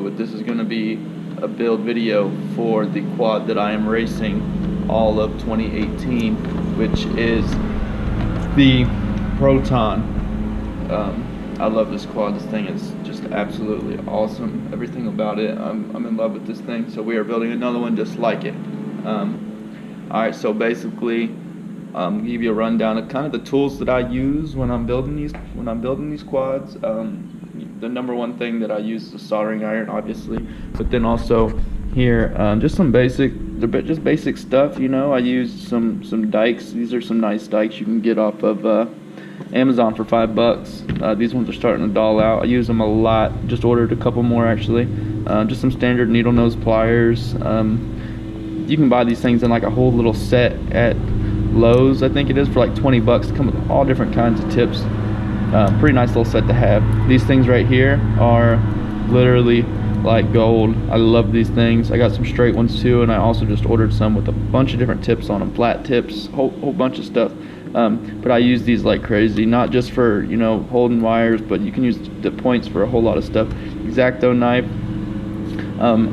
but this is going to be a build video for the quad that I am racing all of 2018, which is the Proton. I love this quad. This thing is just absolutely awesome. Everything about it, I'm in love with this thing. So we are building another one just like it. Alright, so basically give you a rundown of kind of the tools that I use when I'm building these quads. The number one thing that I use is a soldering iron, obviously, but then also here just some basic stuff. You know, I use some dikes. These are some nice dikes you can get off of Amazon for $5. These ones are starting to dull out. I use them a lot. Just ordered a couple more actually. Just some standard needle nose pliers. You can buy these things in like a whole little set at Lowe's, I think it is, for like 20 bucks. Come with all different kinds of tips. Pretty nice little set to have. These things right here are literally like gold. I love these things. I got some straight ones too, and I also just ordered some with a bunch of different tips on them, flat tips, whole bunch of stuff. But I use these like crazy, not just for, you know, holding wires, but you can use the points for a whole lot of stuff. X-Acto knife.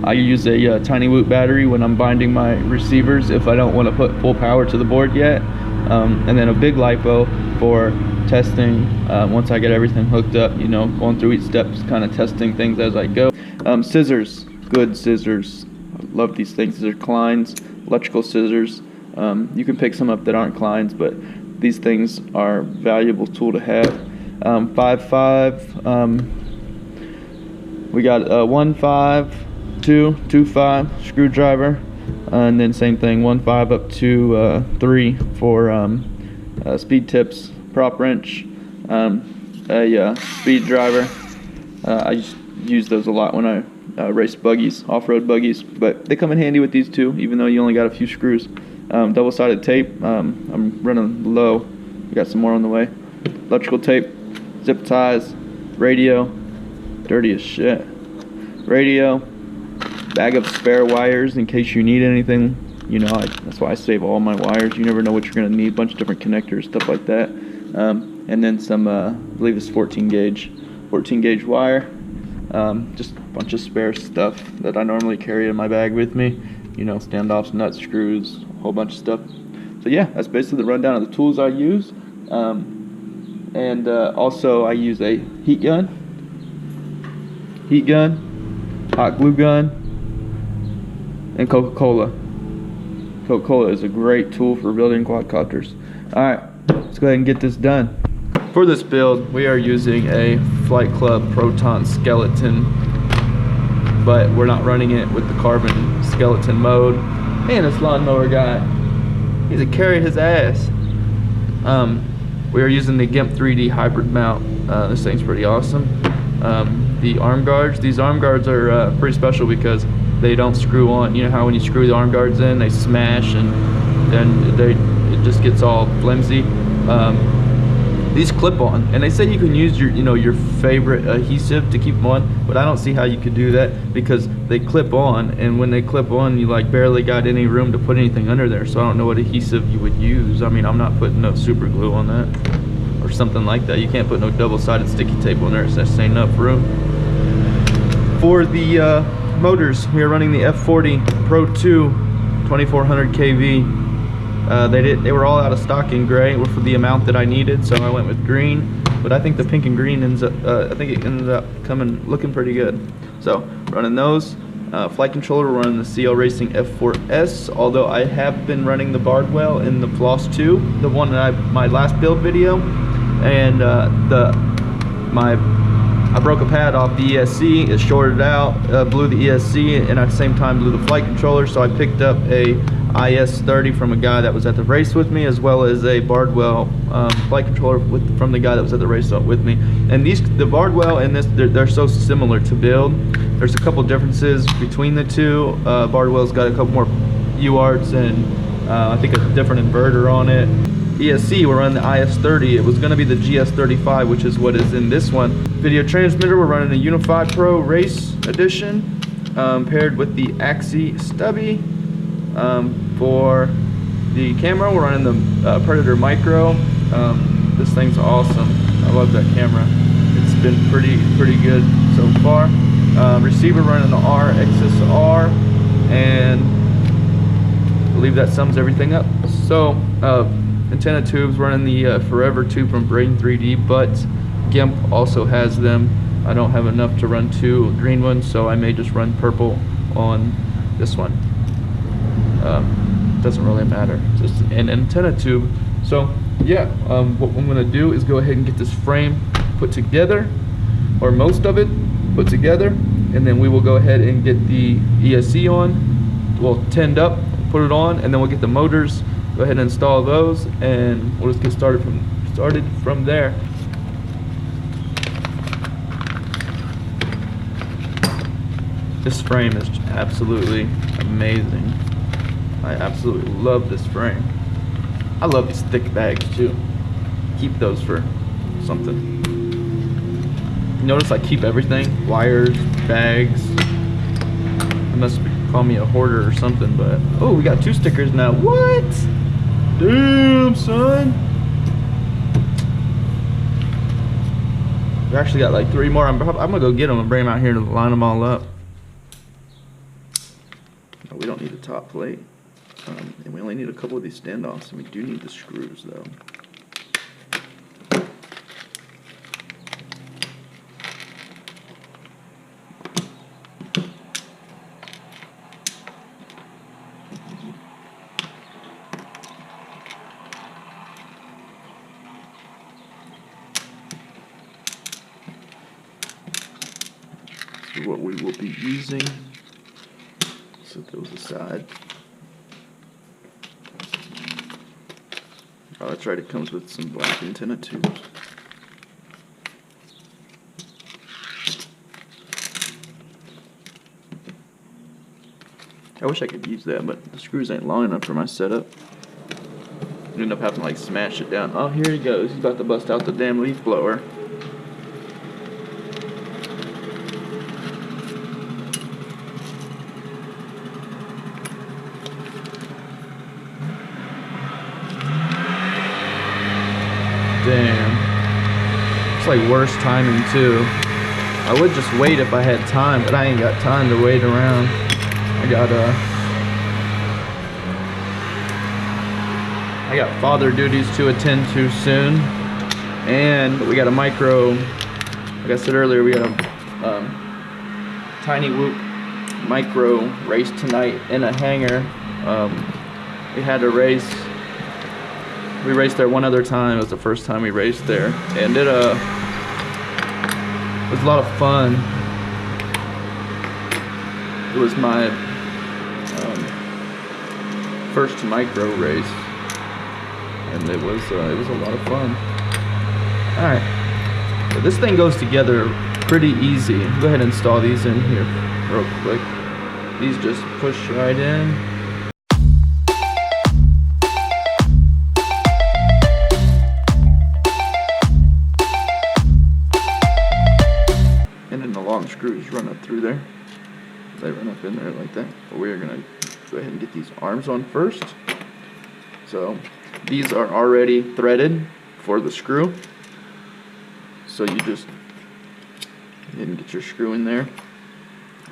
I use a tiny woot battery when I'm binding my receivers if I don't want to put full power to the board yet. And then a big lipo for testing once I get everything hooked up, you know, going through each step, kind of testing things as I go. Scissors, good scissors. I love these things. These are Kleins, electrical scissors. You can pick some up that aren't Kleins, but these things are a valuable tool to have. 5.5. We got a 1.5, 2, 2.5 screwdriver, and then same thing, 1.5 up to 3 for speed tips, prop wrench, a speed driver. I just use those a lot when I race buggies, off-road buggies, but they come in handy with these too, even though you only got a few screws. Double-sided tape. I'm running low. We got some more on the way. Electrical tape, zip ties, radio, dirty as shit. Radio, bag of spare wires in case you need anything. You know, that's why I save all my wires. You never know what you're gonna need. A bunch of different connectors, stuff like that. And then some, I believe it's 14 gauge wire. Just a bunch of spare stuff that I normally carry in my bag with me. You know, standoffs, nuts, screws, a whole bunch of stuff. So yeah, that's basically the rundown of the tools I use. Also I use a heat gun, hot glue gun, and Coca-Cola. Coca-Cola is a great tool for building quadcopters. Alright, let's go ahead and get this done. For this build, we are using a Flightclub Proton skeleton, but we're not running it with the carbon skeleton mode. Man, this lawnmower guy, he's a carry his ass. We are using the Gimp3d Hybrid mount. This thing's pretty awesome. The arm guards, these arm guards are pretty special because they don't screw on. You know how when you screw the arm guards in, they smash and then it just gets all flimsy. These clip on, and they say you can use your favorite adhesive to keep them on, but I don't see how you could do that because they clip on, and when they clip on, you like barely got any room to put anything under there. So I don't know what adhesive you would use. I mean, I'm not putting no super glue on that or something like that. You can't put no double-sided sticky tape on there. So that's enough room. For the motors, we are running the F40 Pro 2 2400 kV. They were all out of stock in gray for the amount that I needed, so I went with green. But I think the pink and green ends up, I think it ended up looking pretty good. So running those. Flight controller, we're running the CL Racing F4S. Although I have been running the Bardwell in the Floss 2, the one that my last build video, and I broke a pad off the ESC. It shorted out, blew the ESC, and at the same time blew the flight controller. So I picked up a IS-30 from a guy that was at the race with me, as well as a Bardwell flight controller from the guy that was at the race with me. And the Bardwell and this, they're so similar to build. There's a couple differences between the two. Bardwell's got a couple more UARTs and I think a different inverter on it. ESC, we're running the IS-30. It was going to be the GS-35, which is what is in this one. Video transmitter, we're running the Unify Pro Race Edition, paired with the AXii Stubby. For the camera, we're running the Preditor Micro. This thing's awesome. I love that camera. It's been pretty good so far. receiver running the R-XSR, and I believe that sums everything up. So antenna tubes running the Forever tube from Gimp3d, but Gimp also has them. I don't have enough to run 2 green ones, so I may just run purple on this one. Doesn't really matter, just an antenna tube. So yeah, what I'm gonna do is go ahead and get this frame put together, or most of it put together, and then we will go ahead and get the ESC on, well, tinned up, put it on, and then we'll get the motors, go ahead and install those, and we'll just get started from there. This frame is absolutely amazing. I absolutely love this frame. I love these thick bags too. Keep those for something. You notice I keep everything, wires, bags. I must call me a hoarder or something, but oh, we got 2 stickers now. What? Damn, son. We actually got like 3 more. I'm gonna go get them and bring them out here to line them all up. No, we don't need a top plate. And we only need a couple of these standoffs, and we do need the screws though. So what we will be using, set those aside. Oh, that's right, it comes with some black antenna tubes. I wish I could use that, but the screws ain't long enough for my setup. I end up having to like smash it down. Oh, here he goes. He's about to bust out the damn leaf blower. Damn. It's like worst timing too. I would just wait if I had time, but I ain't got time to wait around. I got father duties to attend to soon, and we got a micro, like I said earlier, we got a tiny whoop micro race tonight in a hangar. We had a race. We raced there one other time. It was the first time we raced there, and it was a lot of fun. It was my first micro race, and it was a lot of fun. All right, so this thing goes together pretty easy. Go ahead and install these in here real quick. These just push right in. Screws run up through there. They run up in there like that. But we are gonna go ahead and get these arms on first. So these are already threaded for the screw. So you just go ahead and get your screw in there.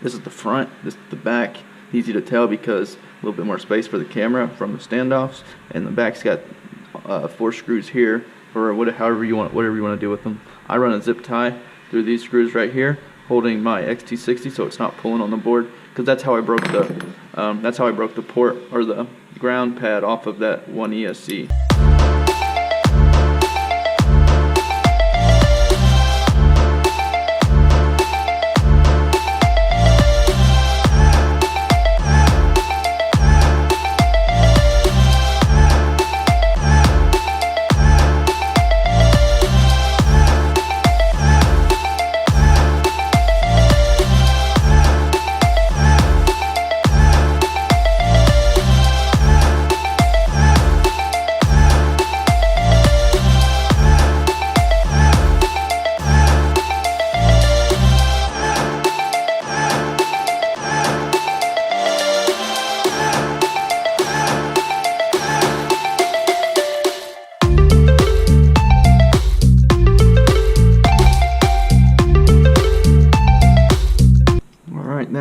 This is the front, this is the back. Easy to tell because a little bit more space for the camera from the standoffs, and the back's got 4 screws here for whatever you want to do with them. I run a zip tie through these screws right here, holding my XT60 so it's not pulling on the board, because that's how I broke the port or the ground pad off of that one ESC.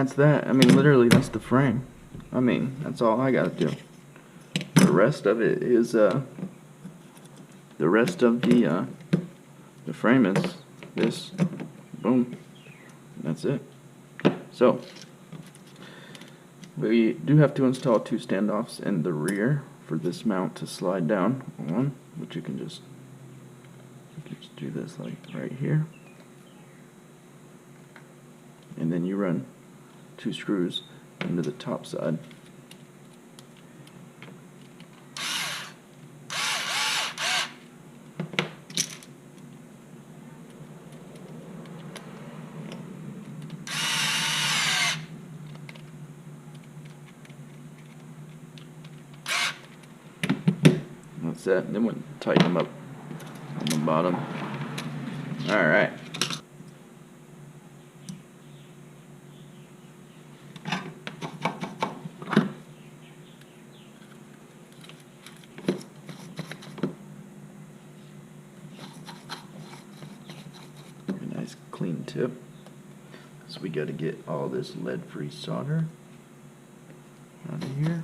that's that. I mean, literally, that's the frame. I mean, that's all I gotta do. The rest of it is, the rest of the frame is this. Boom. That's it. So, we do have to install 2 standoffs in the rear for this mount to slide down on, which you can just do this like right here. And then you run 2 screws into the top side. That's it. Then we'll tighten them up on the bottom. Alright. Nice clean tip. So we got to get all this lead-free solder out of here.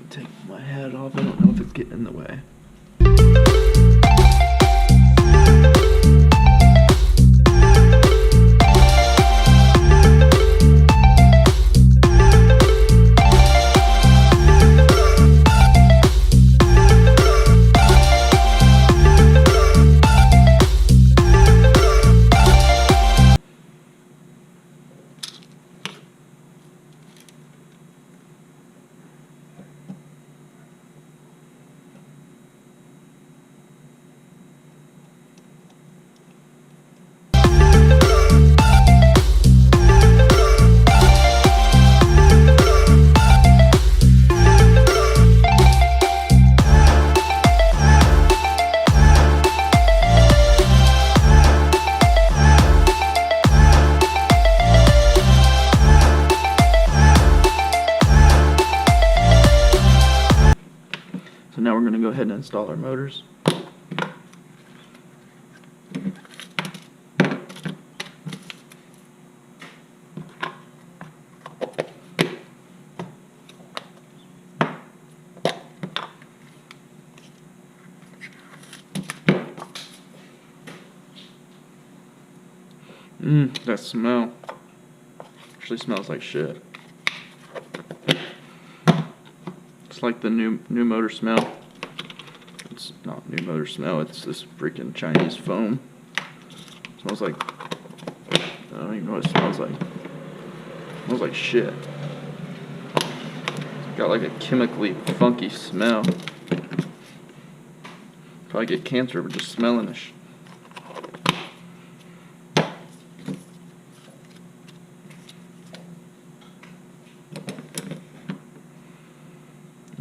Take my hat off. I don't know if it's getting in the way. So now we're going to go ahead and install our motors. That smell actually smells like shit. It's like the new motor smell. It's not new motor smell, it's this freaking Chinese foam. It smells like, I don't even know what it smells like. It smells like shit. It's got like a chemically funky smell. Probably get cancer with just smelling this shit.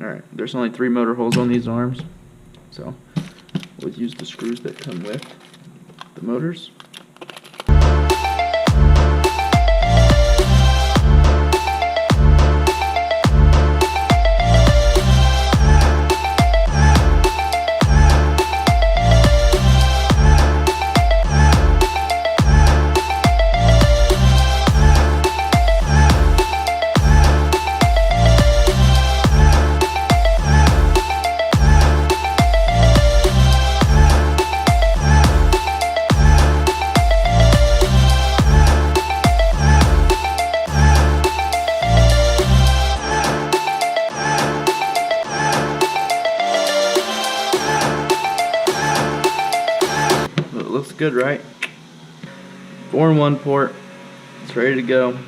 Alright, there's only 3 motor holes on these arms, so we'll use the screws that come with the motors. Looks good, right? 4-in-1 port. It's ready to go.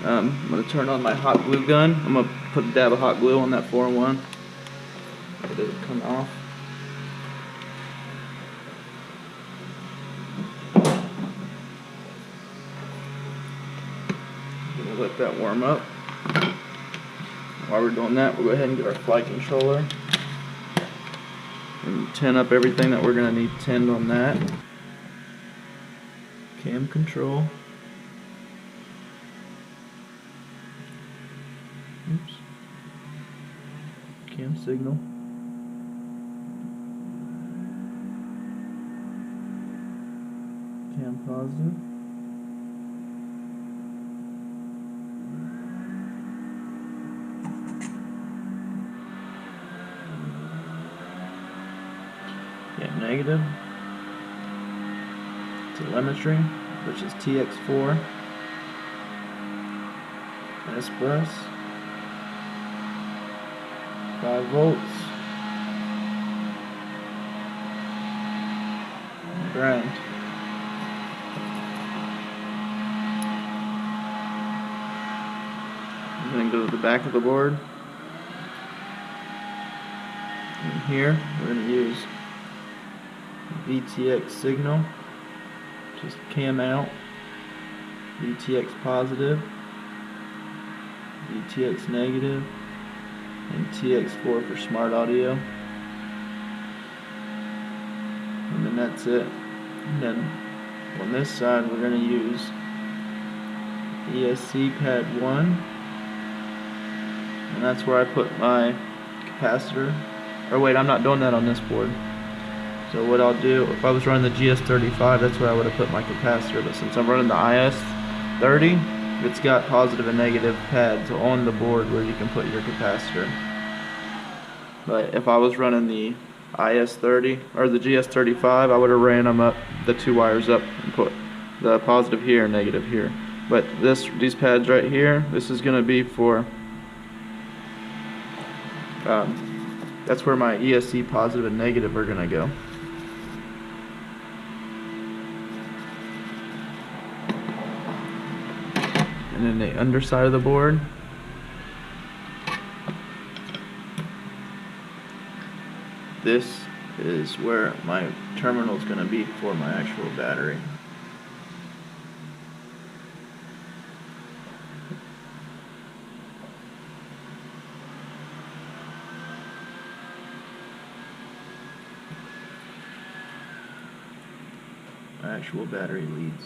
I'm going to turn on my hot glue gun. I'm going to put a dab of hot glue on that 4-in-1. Let it come off. We'll let that warm up. While we're doing that, we'll go ahead and get our flight controller. And tin up everything that we're going to need tinned on that. Cam control. Oops. cam signal. Cam positive. Cam negative. Telemetry, which is TX4. S-bus. 5 volts. Ground. And then go to the back of the board. And here we're going to use VTX signal, just cam out, VTX positive, VTX negative, and TX4 for smart audio. And then that's it. And then on this side we're going to use ESC pad 1, and that's where I put my capacitor. Or wait, I'm not doing that on this board. So what I'll do, if I was running the GS35, that's where I would have put my capacitor, but since I'm running the IS30, it's got positive and negative pads on the board where you can put your capacitor. But if I was running the IS30 or the GS35, I would have ran them up, the 2 wires up, and put the positive here and negative here. But these pads right here, this is going to be for that's where my ESC positive and negative are going to go. And then the underside of the board, this is where my terminal is going to be for my actual battery. My actual battery leads.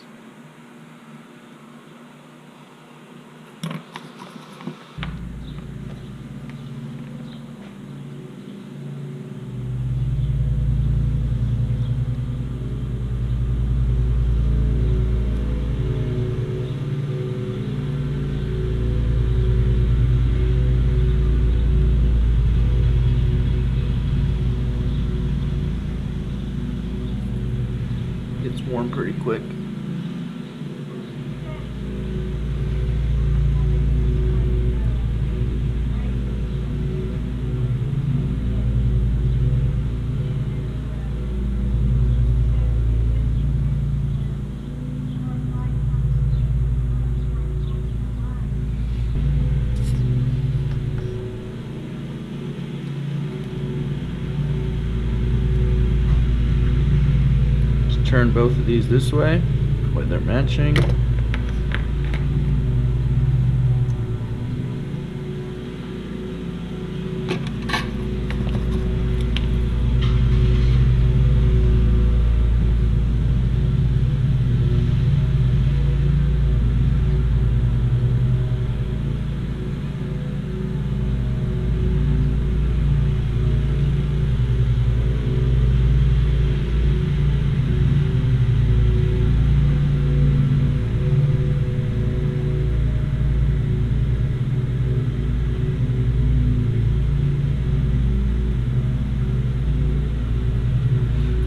Gets warm pretty quick. Turn both of these this way, where they're matching.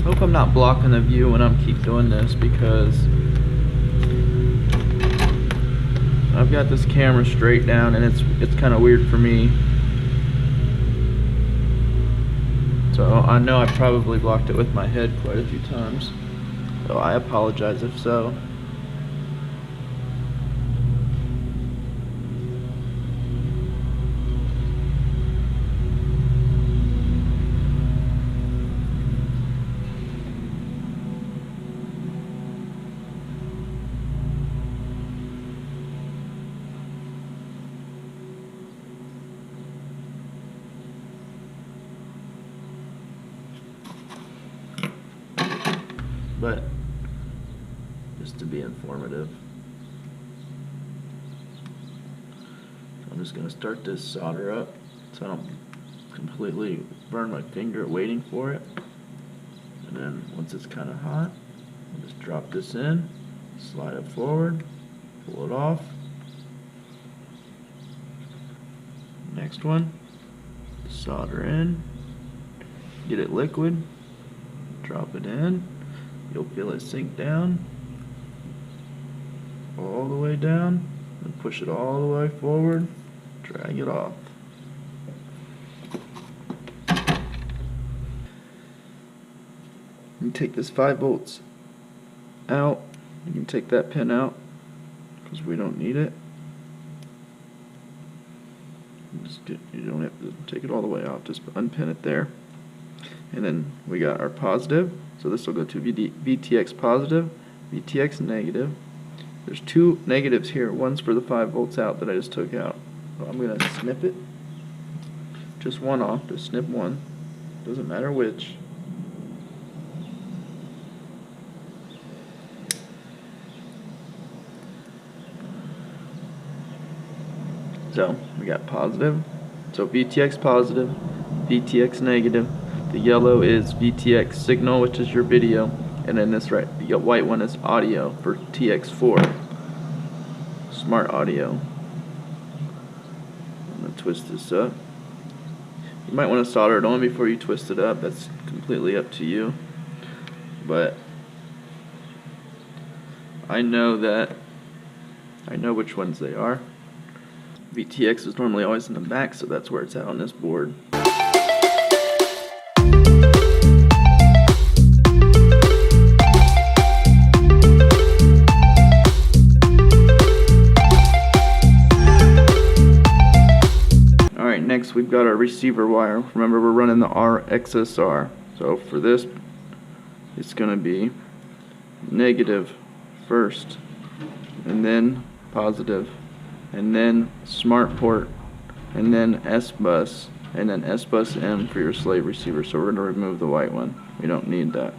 Hope I'm not blocking the view when I'm keep doing this, because I've got this camera straight down and it's kind of weird for me. So I know I probably blocked it with my head quite a few times, so I apologize if so. But just to be informative, I'm just going to start this solder up so I don't completely burn my finger waiting for it. And then once it's kind of hot, I'll just drop this in, slide it forward, pull it off. Next one, solder in, get it liquid, drop it in. You'll feel it sink down, all the way down, and push it all the way forward, drag it off. You take this 5 volts out, you can take that pin out because we don't need it. You don't have to take it all the way out, just unpin it there. And then we got our positive, so this will go to VTX positive, VTX negative. There's 2 negatives here, one's for the 5 volts out that I just took out. So I'm going to snip it, just one off, just snip one, doesn't matter which. So we got positive, so VTX positive, VTX negative. The yellow is VTX signal, which is your video, and then this the white one is audio for TX4, smart audio. I'm going to twist this up. You might want to solder it on before you twist it up, that's completely up to you. But I know which ones they are. VTX is normally always in the back, so that's where it's at on this board. Alright, next we've got our receiver wire. Remember, we're running the R-XSR. So for this, it's going to be negative first, and then positive, and then smart port, and then S-bus, and then S-bus M for your slave receiver. So we're going to remove the white one. We don't need that.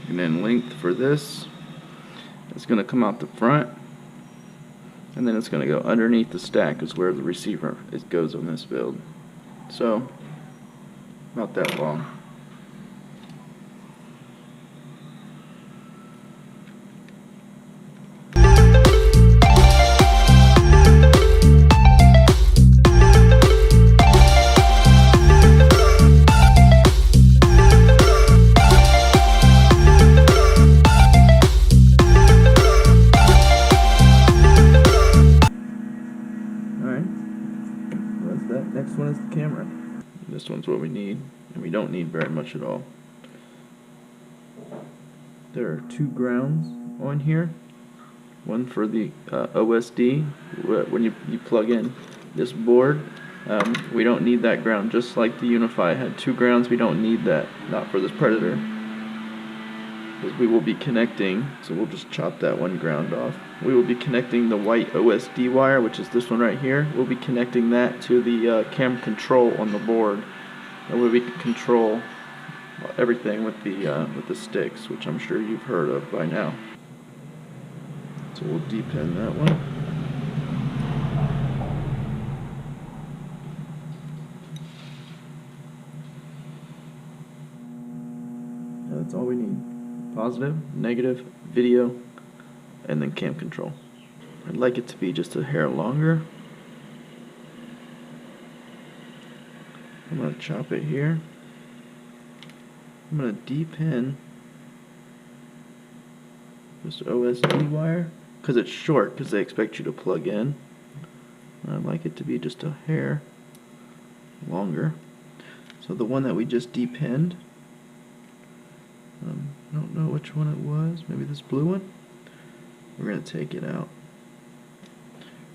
And then length for this, it's going to come out the front, and then it's going to go underneath the stack is where the receiver goes on this build. So not that long. Next one is the camera. This one's what we need, and we don't need very much at all. There are 2 grounds on here. One for the OSD, when you plug in this board. We don't need that ground, just like the Unify had 2 grounds. We don't need that, not for this Preditor, because we will be connecting, so we'll just chop that one ground off. We will be connecting the white OSD wire, which is this one right here. We'll be connecting that to the cam control on the board, and we can control everything with the sticks, which I'm sure you've heard of by now. So we'll depin that one. That's all we need. Positive, negative, video, and then cam control. I'd like it to be just a hair longer. I'm going to chop it here. I'm going to depin this OSD wire because it's short, because they expect you to plug in. And I'd like it to be just a hair longer. So the one that we just depinned, I don't know which one it was, maybe this blue one. We're going to take it out.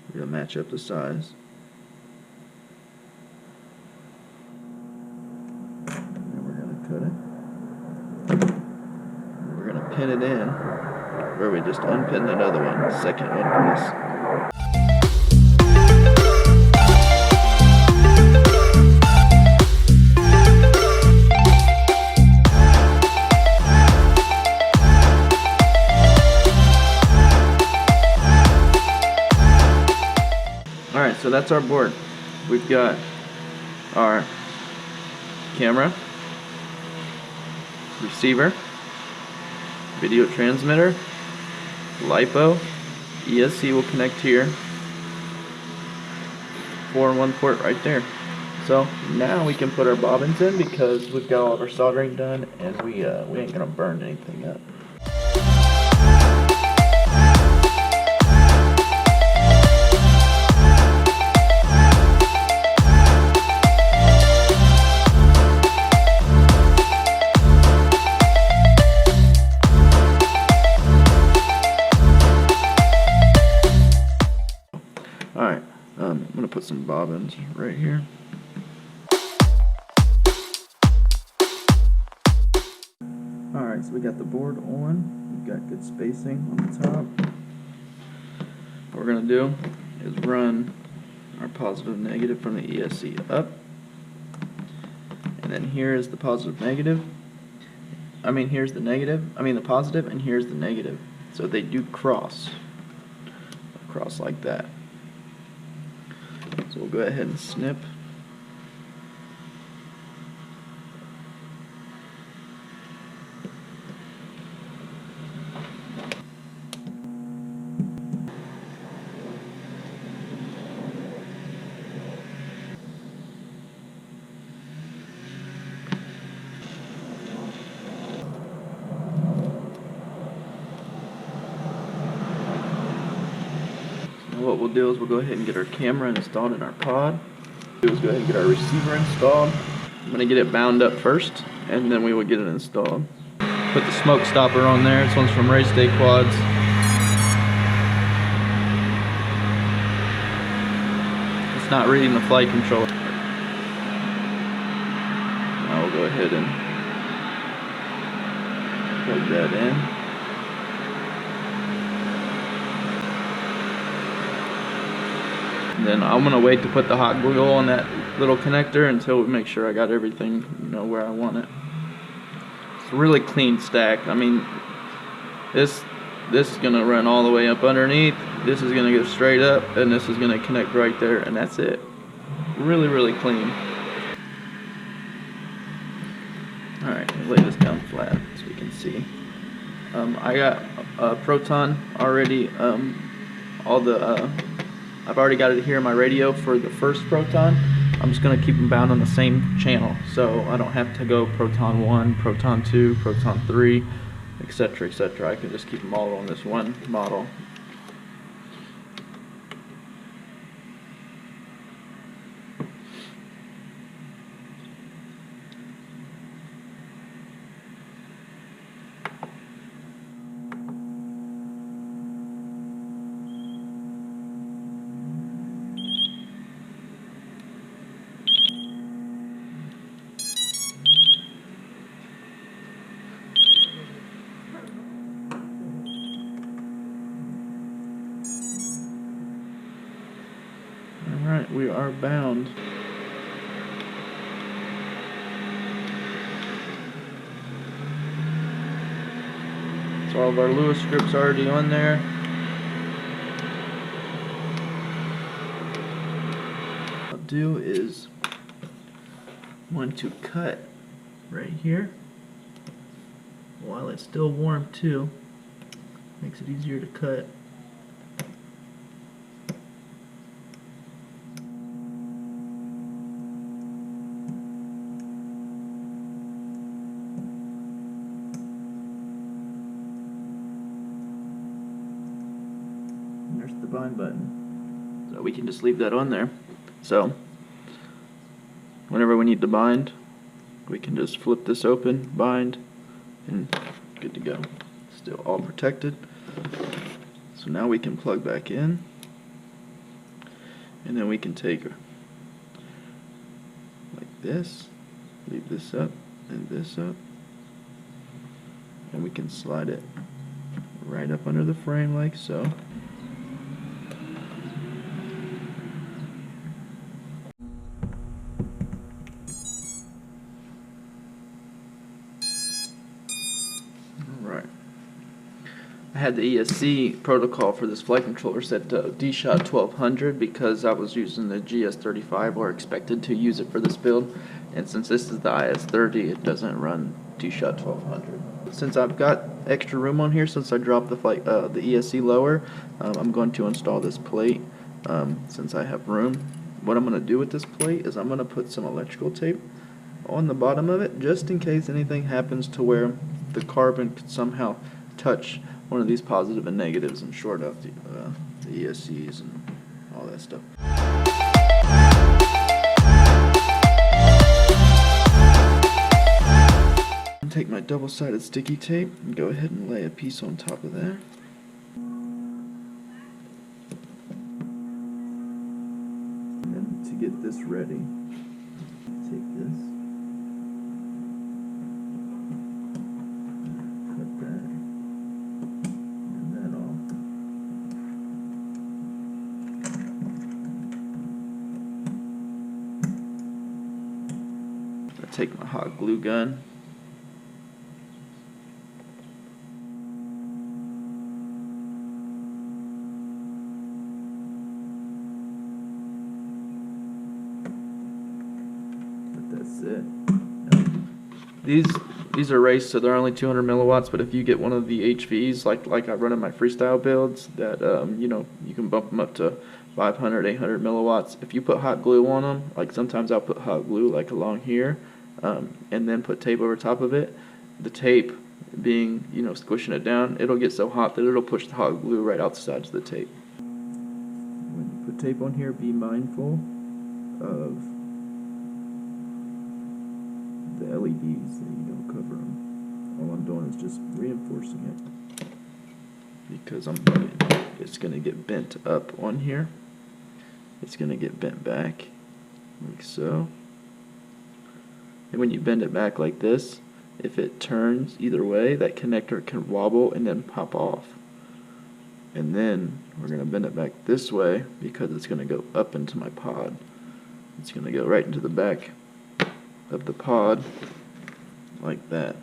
We're going to match up the size. And we're going to cut it. And we're going to pin it in where we just unpinned that other one, the second one for this. Alright, so that's our board. We've got our camera, receiver, video transmitter, LiPo, ESC will connect here, 4-in-1 port right there. So now we can put our bobbins in because we've got all of our soldering done and we ain't gonna burn anything up. Alright, I'm gonna put some bobbins right here. Alright, so we got the board on, we've got good spacing on the top. What we're going to do is run our positive negative from the ESC up, and then here is the positive negative. Here's the negative, the positive, and here's the negative. So they do cross like that. So we'll go ahead and snip. What we'll do is we'll go ahead and get our camera installed in our pod. What we'll do is go ahead and get our receiver installed. I'm going to get it bound up first, and then we will get it installed. Put the smoke stopper on there. This one's from Race Day Quads. It's not reading the flight controller. Now we'll go ahead and plug that in. Then I'm going to wait to put the hot glue on that little connector until we make sure I got everything, where I want it. It's a really clean stack. This is going to run all the way up underneath, this is going to go straight up, and this is going to connect right there, and that's it. Really, really clean. Alright, lay this down flat so we can see. I got Proton already, I've already got it here in my radio for the first Proton. I'm just going to keep them bound on the same channel, so I don't have to go Proton 1, Proton 2, Proton 3, etc., etc. I can just keep them all on this one model. Alright, we are bound. So all of our Lewis strips already on there. What I'll do is want to cut right here while it's still warm too. Makes it easier to cut. The bind button, so we can just leave that on there. So whenever we need to bind, we can just flip this open, bind, and good to go. Still all protected. So now we can plug back in, and then we can take like this, leave this up and this up, and we can slide it right up under the frame like so. I had the ESC protocol for this flight controller set to D-Shot 1200 because I was using the GS35 or expected to use it for this build. And since this is the IS-30, it doesn't run T-Shot 1200. Since I've got extra room on here, since I dropped the ESC lower, I'm going to install this plate since I have room. What I'm going to do with this plate is I'm going to put some electrical tape on the bottom of it, just in case anything happens to where the carbon could somehow touch one of these positive and negatives and short out the ESCs and all that stuff. Take my double-sided sticky tape and go ahead and lay a piece on top of there. And to get this ready, take this, cut that, and that off. I take my hot glue gun. That's it. These are raced, so they're only 200 milliwatts. But if you get one of the HVs, like I run in my freestyle builds, that you know, you can bump them up to 500, 800 milliwatts. If you put hot glue on them, like sometimes I'll put hot glue like along here, and then put tape over top of it. The tape being, you know, squishing it down, it'll get so hot that it'll push the hot glue right out the sides of the tape. When you put tape on here, be mindful of the LEDs that you don't cover them. All I'm doing is just reinforcing it because it's going to get bent up on here. It's going to get bent back like so. And when you bend it back like this, if it turns either way, that connector can wobble and then pop off. And then we're going to bend it back this way because it's going to go up into my pod. It's going to go right into the back of the pod like that.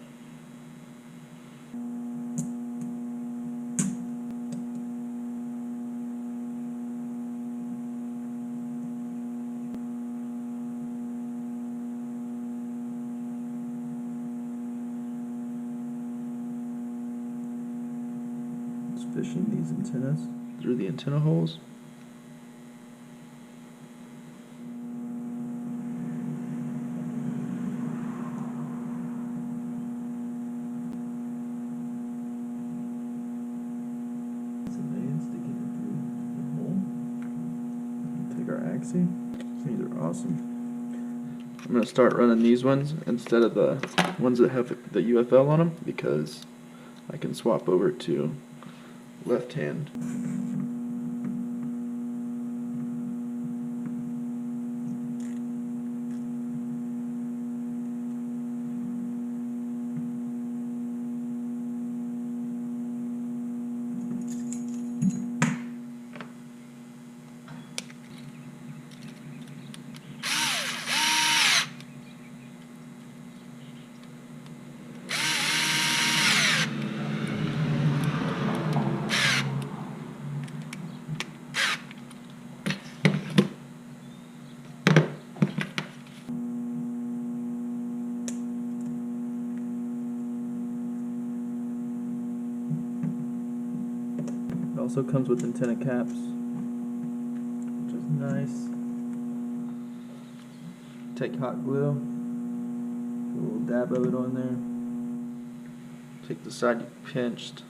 Just fishing these antennas through the antenna holes. Our AXii. These are awesome. I'm going to start running these ones instead of the ones that have the UFL on them because I can swap over to left hand. Also comes with antenna caps, which is nice. Take hot glue, put a little dab of it on there. Take the side you pinched,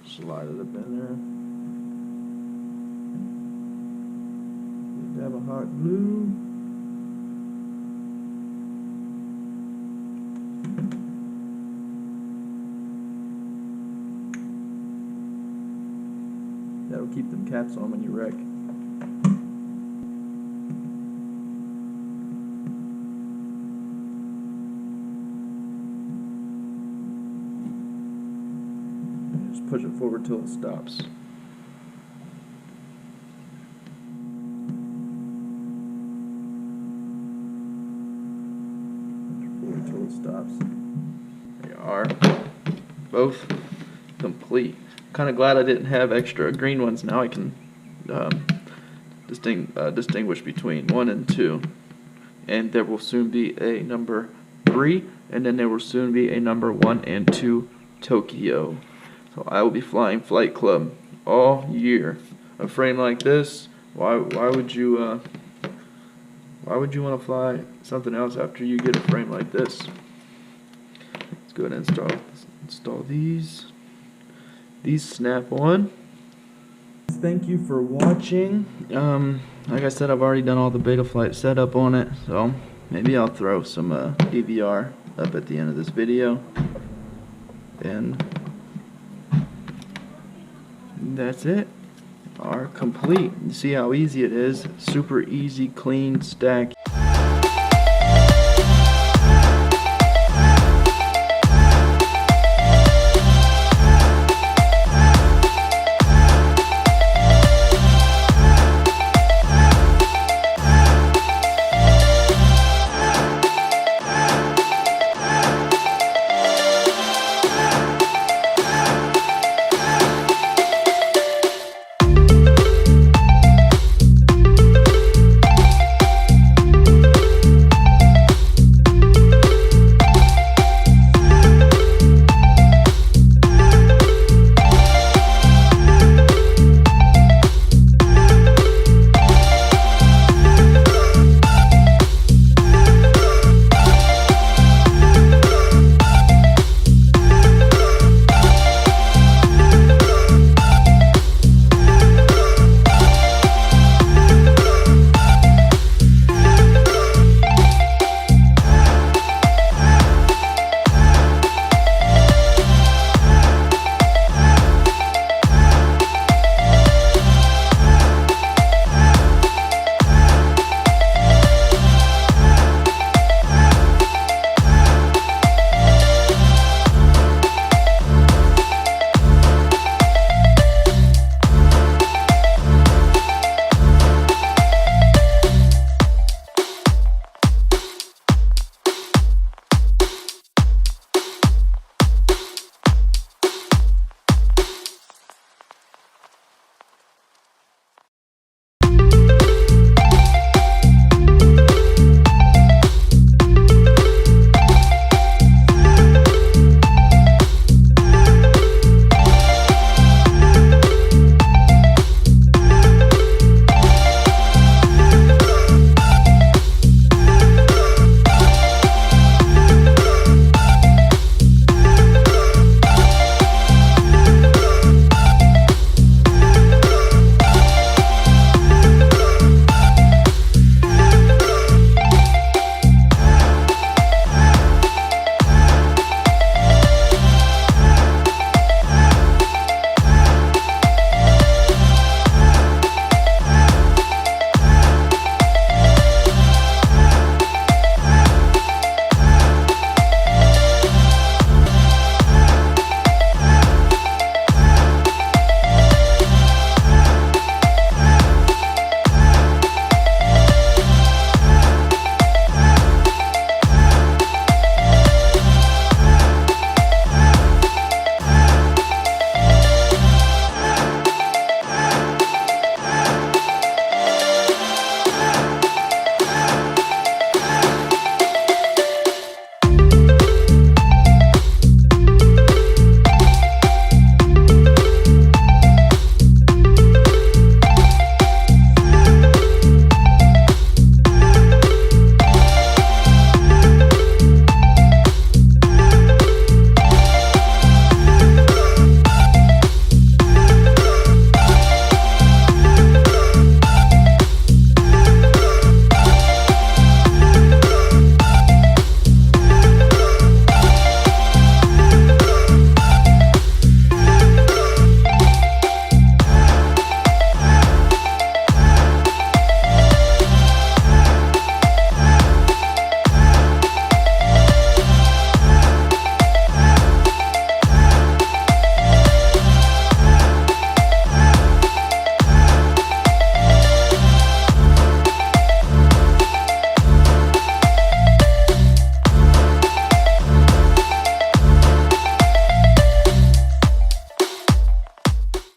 slide it up in there. Dab of hot glue. That'll keep them caps on when you wreck. And just push it forward till it stops. Push it forward till it stops. They are both complete. Kind of glad I didn't have extra green ones. Now I can distinguish between 1 and 2 and there will soon be a number 3, and then there will soon be a number 1 and 2 Tokyo. So I will be flying Flightclub all year. A frame like this, why would you want to fly something else after you get a frame like this? Let's go ahead and install these. These snap on. Thank you for watching. Like I said, I've already done all the Betaflight setup on it, so maybe I'll throw some DVR up at the end of this video. And that's it. Are complete. You see how easy it is. Super easy, clean stack.